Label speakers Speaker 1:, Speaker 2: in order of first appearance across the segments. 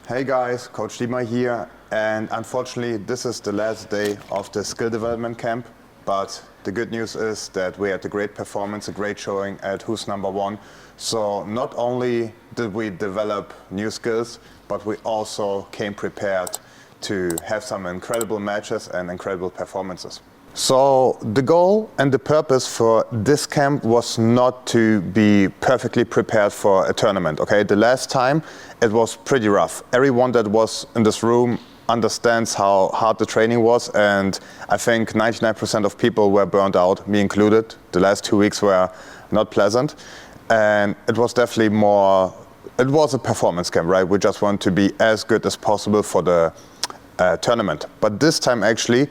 Speaker 1: Hey guys, Coach Dima here, and unfortunately this is the last day of the skill development camp, but the good news is that we had a great performance, a great showing at Who's Number One. So not only did we develop new skills, but we also came prepared to have some incredible matches and incredible performances. So the goal and the purpose for this camp was not to be perfectly prepared for a tournament, okay? The last time it was pretty rough. Everyone that was in this room understands how hard the training was, and I think 99% of people were burnt out, me included. The last 2 weeks were not pleasant, and it was definitely it was a performance camp, right? We just want to be as good as possible for the tournament. But this time actually,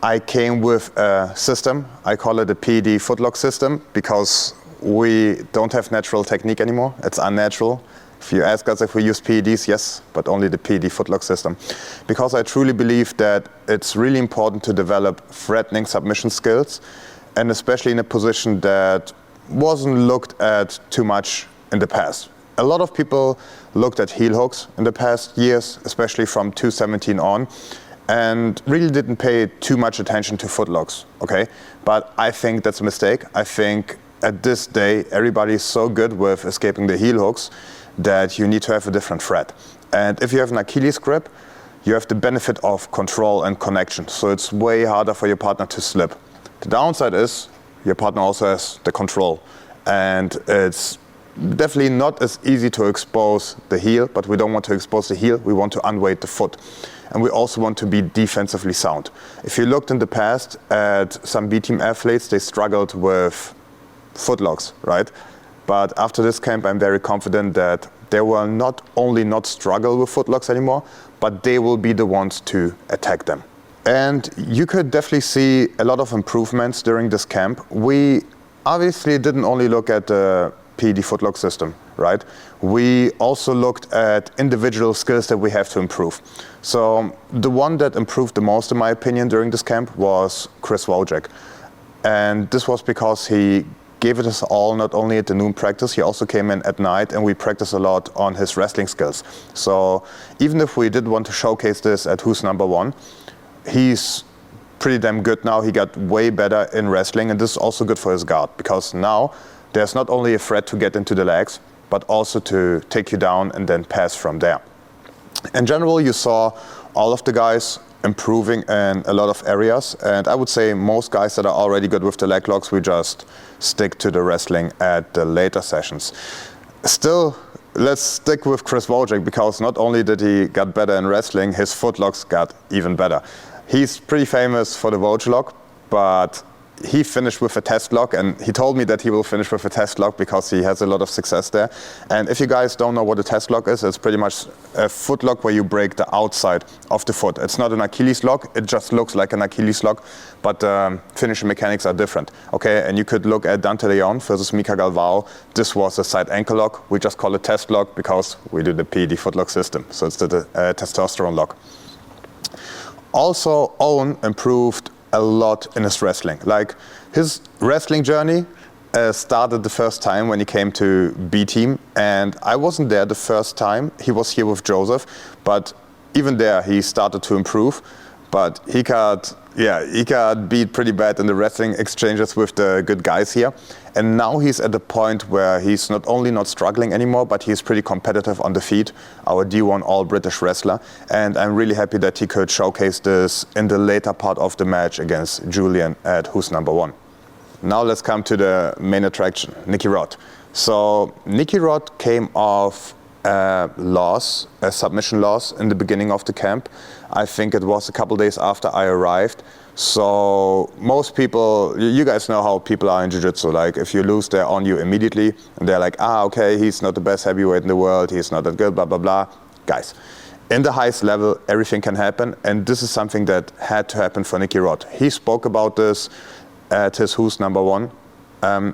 Speaker 1: I came with a system. I call it a PED footlock system because we don't have natural technique anymore. It's unnatural. If you ask us if we use PEDs, yes, but only the PED footlock system. Because I truly believe that it's really important to develop threatening submission skills, and especially in a position that wasn't looked at too much in the past. A lot of people looked at heel hooks in the past years, especially from 2017 on, and really didn't pay too much attention to footlocks, okay? But I think that's a mistake. I think at this day, everybody is so good with escaping the heel hooks that you need to have a different threat. And if you have an Achilles grip, you have the benefit of control and connection. So it's way harder for your partner to slip. The downside is your partner also has the control. And it's definitely not as easy to expose the heel, but we don't want to expose the heel, we want to unweight the foot. And we also want to be defensively sound. If you looked in the past at some B-team athletes, they struggled with footlocks, right? But after this camp, I'm very confident that they will not only not struggle with footlocks anymore, but they will be the ones to attack them. And you could definitely see a lot of improvements during this camp. We obviously didn't only look at the PED footlock system, right? We also looked at individual skills that we have to improve. So the one that improved the most, in my opinion, during this camp was Chris Wojcik. And this was because he gave it his all, not only at the noon practice, he also came in at night, and we practiced a lot on his wrestling skills. So even if we did want to showcase this at Who's Number One, he's pretty damn good now. He got way better in wrestling, and this is also good for his guard, because now there's not only a threat to get into the legs, but also to take you down and then pass from there. In general, you saw all of the guys improving in a lot of areas, and I would say most guys that are already good with the leg locks, we just stick to the wrestling at the later sessions. Still, let's stick with Chris Wojcik, because not only did he get better in wrestling, his footlocks got even better. He's pretty famous for the Woj lock, but he finished with a test lock, and he told me that he will finish with a test lock because he has a lot of success there. And if you guys don't know what a test lock is, it's pretty much a foot lock where you break the outside of the foot. It's not an Achilles lock, it just looks like an Achilles lock, but finishing mechanics are different. Okay, and you could look at Dante Leon versus Mika Galvao. This was a side ankle lock. We just call it test lock because we do the PED footlock system. So it's the testosterone lock. Also, Owen improved a lot in his wrestling. Like, his wrestling journey started the first time when he came to B-team, and I wasn't there the first time. He was here with Joseph, but even there he started to improve. But he got beat pretty bad in the wrestling exchanges with the good guys here. And now he's at the point where he's not only not struggling anymore, but he's pretty competitive on the feet, our D1 all-British wrestler. And I'm really happy that he could showcase this in the later part of the match against Julian at Who's Number One. Now let's come to the main attraction, Nikki Rod. So Nikki Rod came off a submission loss in the beginning of the camp. I think it was a couple days after I arrived. So most people, you guys know how people are in jiu-jitsu. Like, if you lose, they're on you immediately, and they're like, okay, he's not the best heavyweight in the world, he's not that good, blah, blah, blah. Guys, in the highest level, everything can happen, and this is something that had to happen for Nikki Rod. He spoke about this at his Who's Number One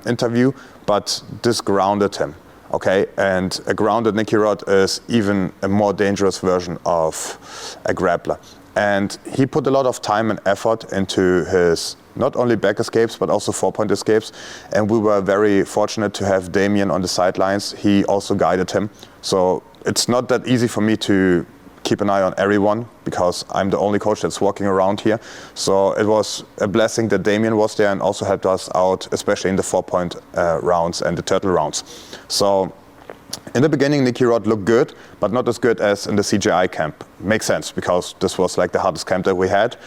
Speaker 1: interview, but this grounded him. Okay, and a grounded Nikki Rod is even a more dangerous version of a grappler. And he put a lot of time and effort into his not only back escapes, but also 4-point escapes. And we were very fortunate to have Damien on the sidelines. He also guided him. So it's not that easy for me to keep an eye on everyone because I'm the only coach that's walking around here. So it was a blessing that Damien was there and also helped us out, especially in the 4-point rounds and the turtle rounds. So in the beginning, Nikki Rod looked good, but not as good as in the CGI camp. Makes sense, because this was like the hardest camp that we had.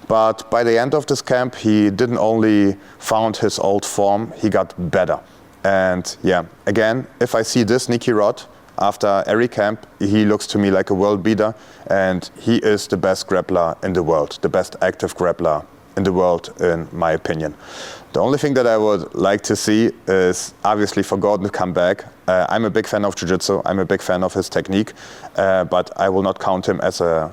Speaker 1: But by the end of this camp, he didn't only found his old form, he got better. And yeah, again, if I see this Nikki Rod after every camp, he looks to me like a world beater, and he is the best grappler in the world, the best active grappler in the world, in my opinion. The only thing that I would like to see is obviously for Gordon to come back. I'm a big fan of jiu-jitsu, I'm a big fan of his technique, but I will not count him as a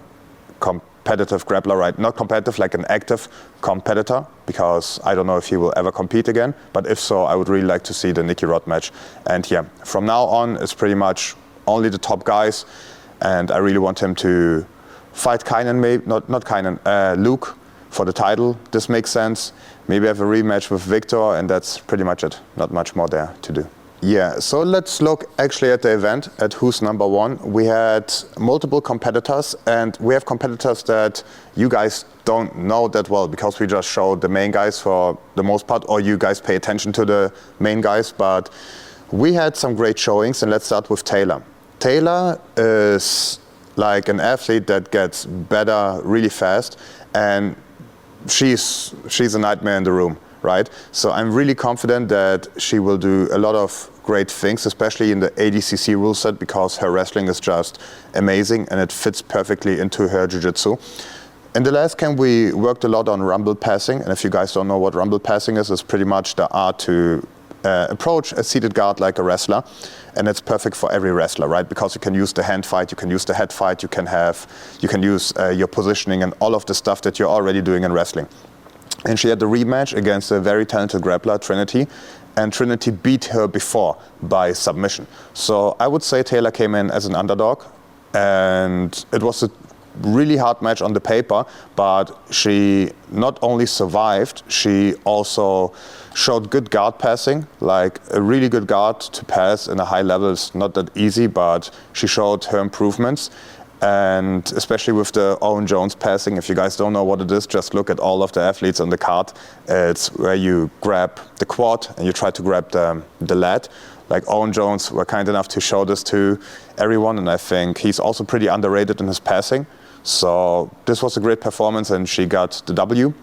Speaker 1: competitive grappler, right? Not competitive, like an active competitor, because I don't know if he will ever compete again, but if so, I would really like to see the Nikki Rod match. And yeah, from now on, it's pretty much only the top guys, and I really want him to fight Kynan, maybe, not Kynan, Luke, for the title. This makes sense. Maybe have a rematch with Victor, and that's pretty much it. Not much more there to do. Yeah, so let's look actually at the event, at who's number one. We had multiple competitors, and we have competitors that you guys don't know that well because we just showed the main guys for the most part, or you guys pay attention to the main guys, but we had some great showings, and let's start with Taylor. Taylor is like an athlete that gets better really fast, and she's a nightmare in the room, right? So I'm really confident that she will do a lot of great things, especially in the ADCC rule set, because her wrestling is just amazing and it fits perfectly into her jiu-jitsu. In the last camp, we worked a lot on rumble passing, and if you guys don't know what rumble passing is, it's pretty much the art to approach a seated guard like a wrestler, and it's perfect for every wrestler, right? Because you can use the hand fight, you can use the head fight, you can use your positioning and all of the stuff that you're already doing in wrestling. And she had the rematch against a very talented grappler, Trinity, and Trinity beat her before by submission. So I would say Taylor came in as an underdog, and it was a really hard match on the paper, but she not only survived, she also showed good guard passing, like a really good guard to pass in a high level is not that easy, but she showed her improvements. And especially with the Owen Jones passing, if you guys don't know what it is, just look at all of the athletes on the card. It's where you grab the quad and you try to grab the lat. Like Owen Jones were kind enough to show this to everyone, and I think he's also pretty underrated in his passing. So this was a great performance, and she got the W.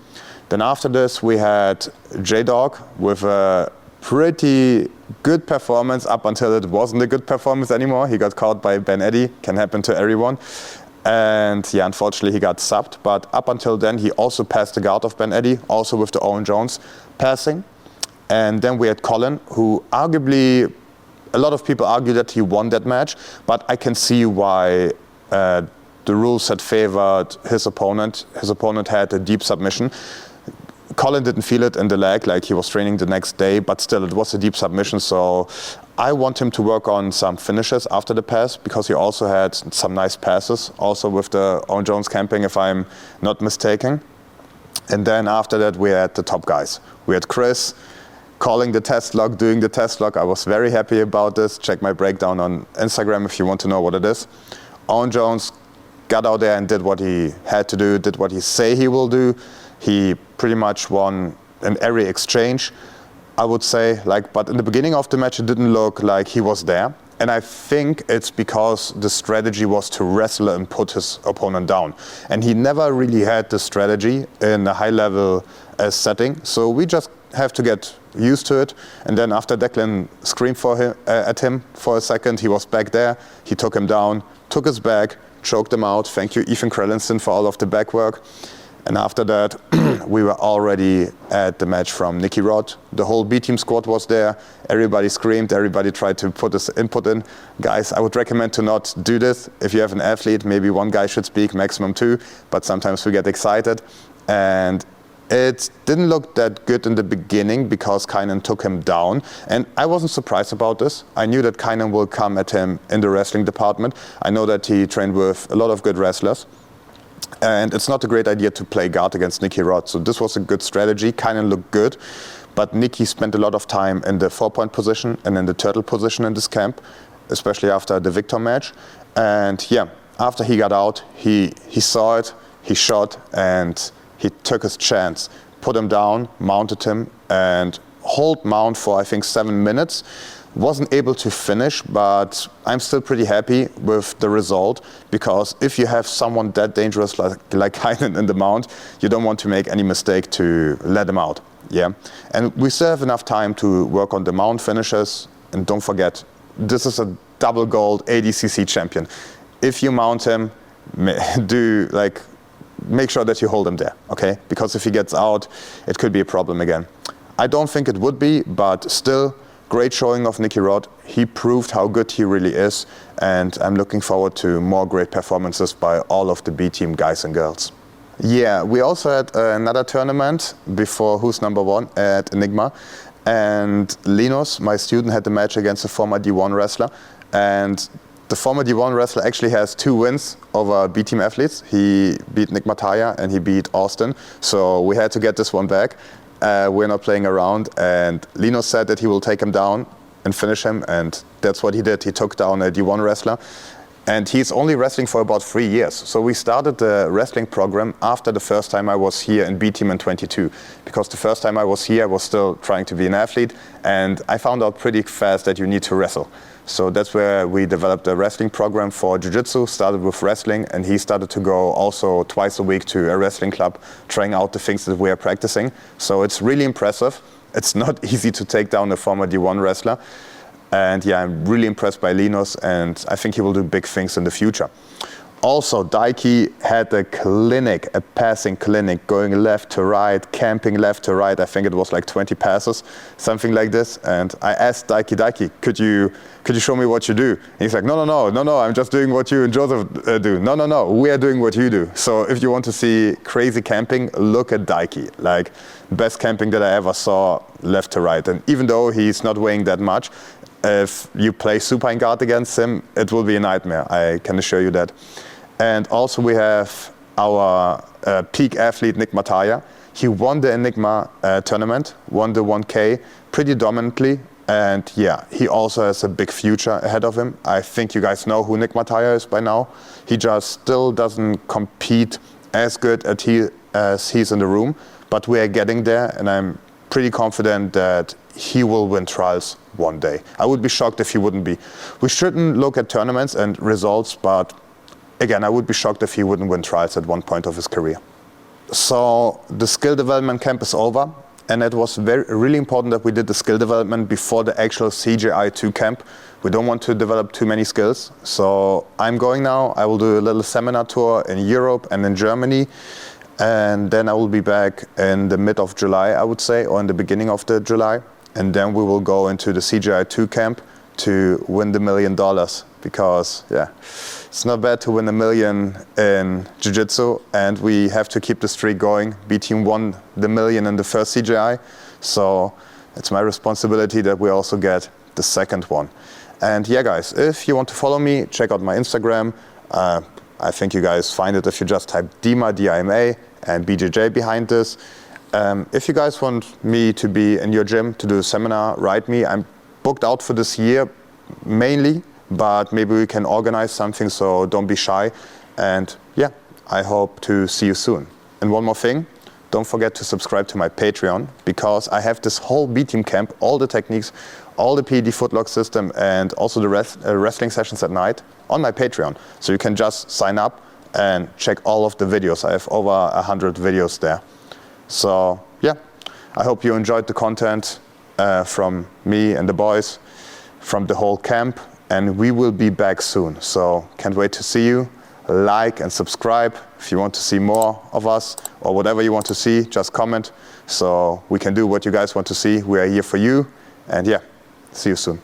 Speaker 1: Then after this, we had J-Dog with a pretty good performance up until it wasn't a good performance anymore. He got caught by Ben Eddy, can happen to everyone. And yeah, unfortunately he got subbed, but up until then he also passed the guard of Ben Eddy, also with the Owen Jones passing. And then we had Colin, who arguably, a lot of people argue that he won that match, but I can see why the rules had favored his opponent. His opponent had a deep submission. Colin didn't feel it in the leg, like he was training the next day, but still it was a deep submission, so I want him to work on some finishes after the pass, because he also had some nice passes, also with the Owen Jones camping, if I'm not mistaken. And then after that we had the top guys. We had Chris calling the test log, doing the test log. I was very happy about this. Check my breakdown on Instagram if you want to know what it is. Owen Jones got out there and did what he had to do, did what he say he will do. He pretty much won in every exchange, I would say. But in the beginning of the match, it didn't look like he was there. And I think it's because the strategy was to wrestle and put his opponent down. And he never really had the strategy in a high-level setting. So we just have to get used to it. And then after Declan screamed at him for a second, he was back there. He took him down, took his back, choked him out. Thank you, Ethan Krellinson, for all of the back work. And after that, we were already at the match from Nikki Rod. The whole B-team squad was there. Everybody screamed. Everybody tried to put his input in. Guys, I would recommend to not do this. If you have an athlete, maybe one guy should speak, maximum two. But sometimes we get excited. And it didn't look that good in the beginning because Kynan took him down. And I wasn't surprised about this. I knew that Kynan will come at him in the wrestling department. I know that he trained with a lot of good wrestlers. And it's not a great idea to play guard against Nikki Rod. So this was a good strategy. Kynan looked good, but Nikki spent a lot of time in the 4-point position and in the turtle position in this camp. especially after the Victor match. And yeah, after he got out, he saw it, he shot, and he took his chance. Put him down, mounted him, and hold mount for I think 7 minutes. Wasn't able to finish, but I'm still pretty happy with the result, because if you have someone that dangerous like Heinen in the mount, you don't want to make any mistake to let him out. Yeah, and we still have enough time to work on the mount finishes. And don't forget, this is a double gold ADCC champion. If you mount him, make sure that you hold him there, okay? Because if he gets out, it could be a problem again. I don't think it would be, but still, great showing of Nikki Rod. He proved how good he really is, and I'm looking forward to more great performances by all of the B team guys and girls. Yeah, we also had another tournament before Who's Number One at Enigma, and Lenos, my student, had the match against a former D1 wrestler, and the former D1 wrestler actually has 2 wins over B team athletes. He beat Nick Mataya and he beat Austin, so we had to get this one back. We're not playing around, and Lenos said that he will take him down and finish him, and that's what he did. He took down a D1 wrestler, and he's only wrestling for about 3 years. So we started the wrestling program after the first time I was here in B team in 22, because the first time I was here I was still trying to be an athlete, and I found out pretty fast that you need to wrestle. So that's where we developed a wrestling program for jiu-jitsu, started with wrestling, and he started to go also twice a week to a wrestling club, trying out the things that we are practicing. So it's really impressive. It's not easy to take down a former D1 wrestler. And yeah, I'm really impressed by Lenos, and I think he will do big things in the future. Also, Daiki had a clinic, a passing clinic, going left to right, camping left to right. I think it was like 20 passes, something like this. And I asked Daiki, could you show me what you do? And he's like, no, I'm just doing what you and Joseph do. No, we are doing what you do. So if you want to see crazy camping, look at Daiki. Like, best camping that I ever saw, left to right. And even though he's not weighing that much, if you play supine guard against him, it will be a nightmare. I can assure you that. And also we have our peak athlete, Nick Mataya. He won the Enigma tournament, won the 1K pretty dominantly. And yeah, he also has a big future ahead of him. I think you guys know who Nick Mataya is by now. He just still doesn't compete as good as he's in the room, but we are getting there, and I'm pretty confident that he will win trials one day. I would be shocked if he wouldn't be. We shouldn't look at tournaments and results, but again, I would be shocked if he wouldn't win trials at one point of his career. So the skill development camp is over, and it was really important that we did the skill development before the actual CGI2 camp. We don't want to develop too many skills. So I'm going now. I will do a little seminar tour in Europe and in Germany, and then I will be back in the mid of July, I would say, or in the beginning of the July. And then we will go into the CGI2 camp to win the $1 million, because yeah, it's not bad to win $1 million in jiu-jitsu, and we have to keep the streak going. B team won the $1 million in the first CGI, so it's my responsibility that we also get the second one. And yeah, guys, if you want to follow me, check out my Instagram. I think you guys find it if you just type Dima, D-I-M-A, and BJJ behind this. If you guys want me to be in your gym to do a seminar, write me. I'm booked out for this year mainly, but maybe we can organize something, so don't be shy. And yeah, I hope to see you soon. And one more thing, don't forget to subscribe to my Patreon, because I have this whole B-team camp, all the techniques, all the PED footlock system, and also the wrestling sessions at night on my Patreon. So you can just sign up and check all of the videos. I have over 100 videos there. So yeah, I hope you enjoyed the content from me and the boys, from the whole camp, and we will be back soon. So can't wait to see you. Like and subscribe if you want to see more of us, or whatever you want to see, just comment so we can do what you guys want to see. We are here for you, and yeah, see you soon.